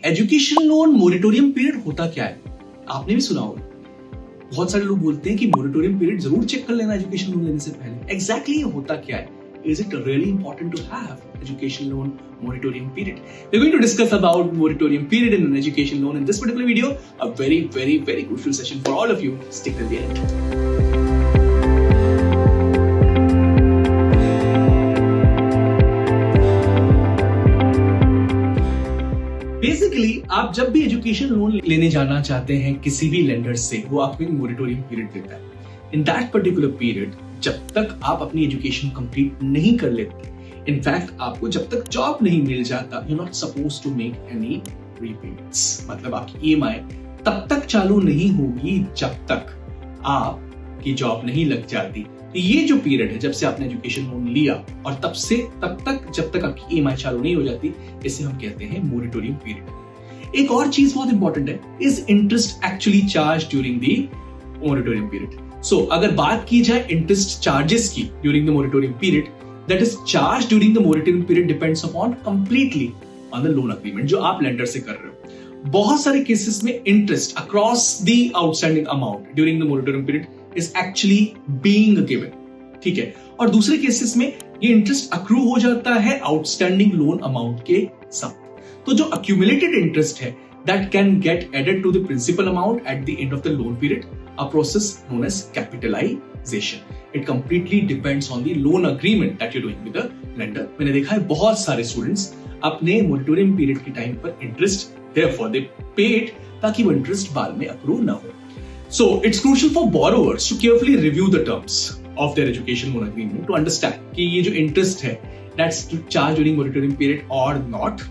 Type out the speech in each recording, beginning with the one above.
Education loan moratorium period होता क्या है? आपने भी सुना होगा। बहुत सारे लोग बोलते हैं कि मोरेटोरियम पीरियड जरूर चेक कर लेना एजुकेशन लोन लेने से पहले। एग्जैक्टली ये होता क्या है? Is it really important to have education loan moratorium period? We're going to discuss about moratorium period in an education loan in this particular video. A very, very, very crucial session for all of you. Stick till the end. Basically आप जब भी education loan लेने जाना चाहते हैं किसी भी lender से, वो आपको एक मोरेटोरियम पीरियड देता है। इन दैट पर्टिकुलर पीरियड जब तक आप अपनी एजुकेशन कंप्लीट नहीं कर लेते, इनफैक्ट आपको जब तक जॉब नहीं मिल जाता, you not suppose to make any repayments. मतलब आपकी ईएमआई तब तक चालू नहीं होगी जब तक आपकी जॉब नहीं लग जाती। तो ये जो पीरियड है जब से आपने एजुकेशन लोन लिया और तब से तब तक जब तक आपकी ईएमआई चालू नहीं हो जाती, इसे हम कहते हैं मोरेटोरियम पीरियड। एक और चीज बहुत इंपॉर्टेंट है, is interest actually charge during the moratorium period? सो अगर बात की जाए इंटरेस्ट चार्जेस की during the moratorium period, that is charge during the moratorium period depends upon completely on the loan agreement जो आप लेंडर से कर रहे हो। बहुत सारे केसेस में interest across the outstanding amount during the moratorium period is actually being given, ठीक है। और दूसरे केसेस में ये इंटरेस्ट अक्रू हो जाता है आउटस्टैंडिंग लोन अमाउंट के साथ। तो जो अक्यूमुलेटेड इंटरेस्ट है that can get added to the principal amount at the end of the loan period, a process known as capitalization. It completely depends on the loan agreement that you're doing with the lender. मैंने देखा है बहुत सारे students अपने moratorium period के time पर interest therefore they paid ताकि वो इंटरेस्ट बाद में अक्रू ना हो। So it's crucial for borrowers to carefully review the terms of their education loan agreement to understand कि ये जो इंटरेस्ट है that's charged during moratorium period or not.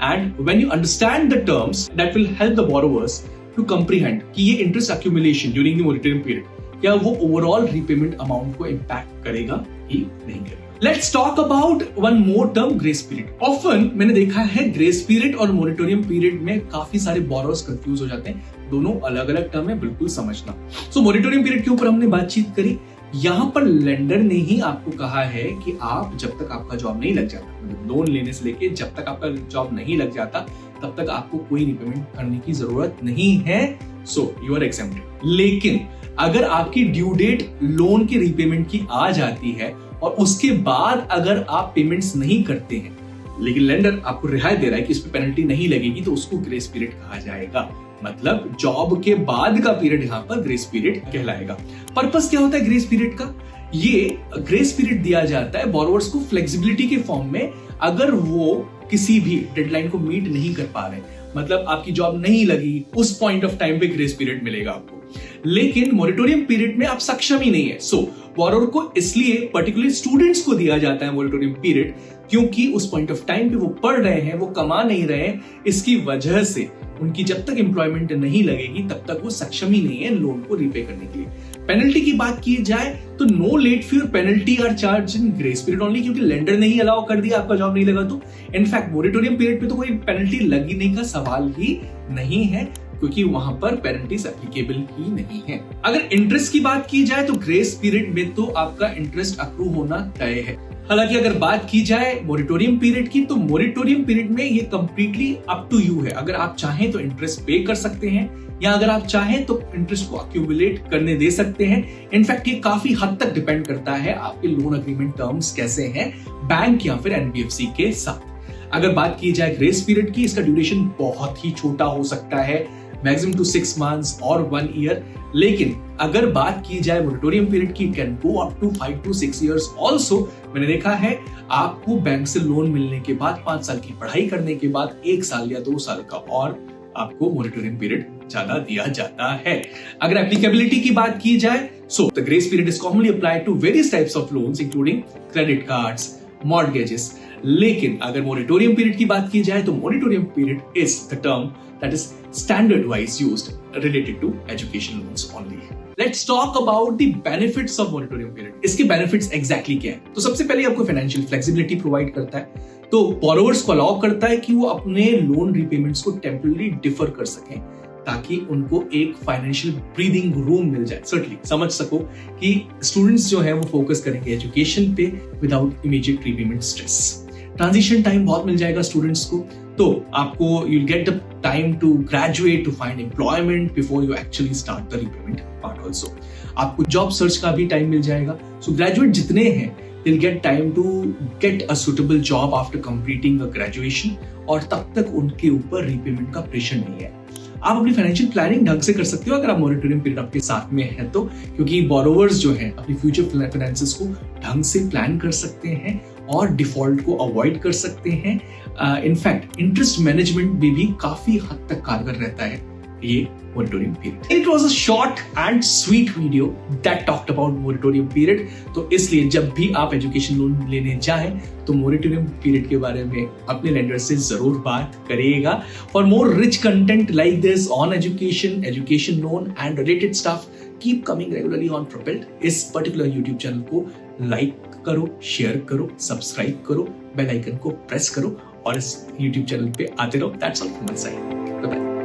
And when you understand the terms, that will help the borrowers to comprehend कि ये interest accumulation during the moratorium period क्या वो overall repayment amount को impact करेगा ही नहीं करेगा। Let's talk about one more term, grace period. Often मैंने देखा है grace period और moratorium period में काफी सारे borrowers confuse हो जाते हैं। दोनों अलग अलग टर्म है, बिल्कुल समझना। So moratorium period के ऊपर हमने बातचीत करी। यहां पर लेंडर ने ही आपको कहा है कि आप जब तक आपका जॉब नहीं लग जाता, मतलब लोन लेने से लेके जब तक आपका जॉब नहीं लग जाता तब तक आपको कोई रिपेमेंट करने की जरूरत नहीं है। So you are exempted. लेकिन अगर आपकी ड्यू डेट लोन के रिपेमेंट की आ जाती है और उसके बाद अगर आप पेमेंट्स नहीं करते हैं, लेकिन लेंडर आपको रिहाई दे रहा है कि इस पे पेनल्टी नहीं लगेगी, तो उसको ग्रेस पीरियड कहा जाएगा। मतलब जॉब के बाद का पीरियड यहां पर ग्रेस पीरियड कहलाएगा। पर्पस क्या होता है ग्रेस पीरियड का? ये ग्रेस पीरियड दिया जाता है बोरोवर्स को फ्लेक्सिबिलिटी के फॉर्म में, अगर वो किसी भी डेडलाइन को मीट नहीं कर पा रहे, मतलब आपकी जॉब नहीं लगी, उस पॉइंट ऑफ टाइम पे ग्रेस पीरियड मिलेगा आपको। लेकिन मोरेटोरियम पीरियड में आप सक्षम ही नहीं है। सो बोरोवर को इसलिए पर्टिकुलर स्टूडेंट्स को दिया जाता है मोरेटोरियम पीरियड, क्योंकि उस पॉइंट ऑफ टाइम पे वो पढ़ रहे हैं, वो कमा नहीं रहे हैं, इसकी वजह से उनकी जब तक एम्प्लॉयमेंट नहीं लगेगी तब तक वो सक्षम ही नहीं है लोन को रीपे करने के लिए। पेनल्टी की बात की जाए तो नो लेट फी और penalty are charge in grace period only, क्योंकि लेंडर ने ही अलाउ कर दिया, आपका जॉब नहीं लगा तो। इनफैक्ट मोरेटोरियम पीरियड पे तो कोई पेनल्टी लगने का सवाल ही नहीं है, क्योंकि वहां पर पेनल्टीज एप्लीकेबल ही नहीं है। अगर इंटरेस्ट की बात की जाए तो ग्रेस पीरियड में तो आपका इंटरेस्ट अक्रू होना तय है। हालांकि अगर बात की जाए मोरेटोरियम पीरियड की, तो मोरेटोरियम पीरियड में ये कंप्लीटली अप टू यू है। अगर आप चाहें तो इंटरेस्ट पे कर सकते हैं, या अगर आप चाहें तो इंटरेस्ट को अक्यूमुलेट करने दे सकते हैं। इनफैक्ट ये काफी हद तक डिपेंड करता है आपके लोन अग्रीमेंट टर्म्स कैसे हैं बैंक या फिर एनबीएफसी के साथ। अगर बात की जाए ग्रेस पीरियड की, इसका ड्यूरेशन बहुत ही छोटा हो सकता है, मैक्सिमम टू 6 months और 1 year। लेकिन अगर बात की जाए मोरेटोरियम पीरियड की, can go up to 5 to 6 years also. मैंने देखा है आपको बैंक से लोन मिलने के बाद 5 साल की पढ़ाई करने के बाद 1 साल या 2 साल का और आपको मोरेटोरियम पीरियड ज्यादा दिया जाता है। अगर एप्लीकेबिलिटी की बात की जाए, so the grace period is commonly applied to various types of loans including credit cards, mortgages. लेकिन अगर मोरेटोरियम पीरियड की बात की जाए तो moratorium period is the term that is standard wise used related to education loans only. Let's talk about the benefits of moratorium period. इसके benefits exactly क्या है? तो सबसे पहले आपको financial flexibility provide करता है, तो borrowers को allow करता है कि वो अपने loan repayments को temporarily defer कर सकें, ताकि उनको एक फाइनेंशियल ब्रीदिंग रूम मिल जाए। सर्टनली समझ सको कि स्टूडेंट्स जो है वो फोकस करेंगे एजुकेशन पे without immediate repayment stress. Transition time बहुत मिल जाएगा स्टूडेंट्स को, तो आपको you'll get the time to graduate, to find employment before you actually start the repayment part also. आपको जॉब सर्च का भी टाइम मिल जाएगा। सो ग्रेजुएट जितने हैं they'll get time to get a suitable job after completing a graduation, और तब तक उनके ऊपर रीपेमेंट का प्रेशर नहीं है। आप अपनी फाइनेंशियल प्लानिंग ढंग से कर सकते हो अगर आप मोरेटोरियम पीरियड आपके साथ में है तो, क्योंकि बोरोवर्स जो हैं अपनी फ्यूचर फाइनेंसेस को ढंग से प्लान कर सकते हैं और डिफॉल्ट को अवॉइड कर सकते हैं। इनफैक्ट इंटरेस्ट मैनेजमेंट में भी काफी हद तक कारगर रहता है ये moratorium period. It was a short and sweet video that talked about moratorium period. तो इसलिए जब भी आप एजुकेशन लोन लेने जाएं तो moratorium period के बारे में अपने लेंडर से जरूर बात करिएगा। For more rich content like this on education, education loan and related stuff, keep coming regularly on Propelled. इस particular YouTube channel को like करो, शेयर करो, सब्सक्राइब करो, बेल आइकन को प्रेस करो और इस YouTube चैनल पे आते रहो। That's all from my side. Bye bye.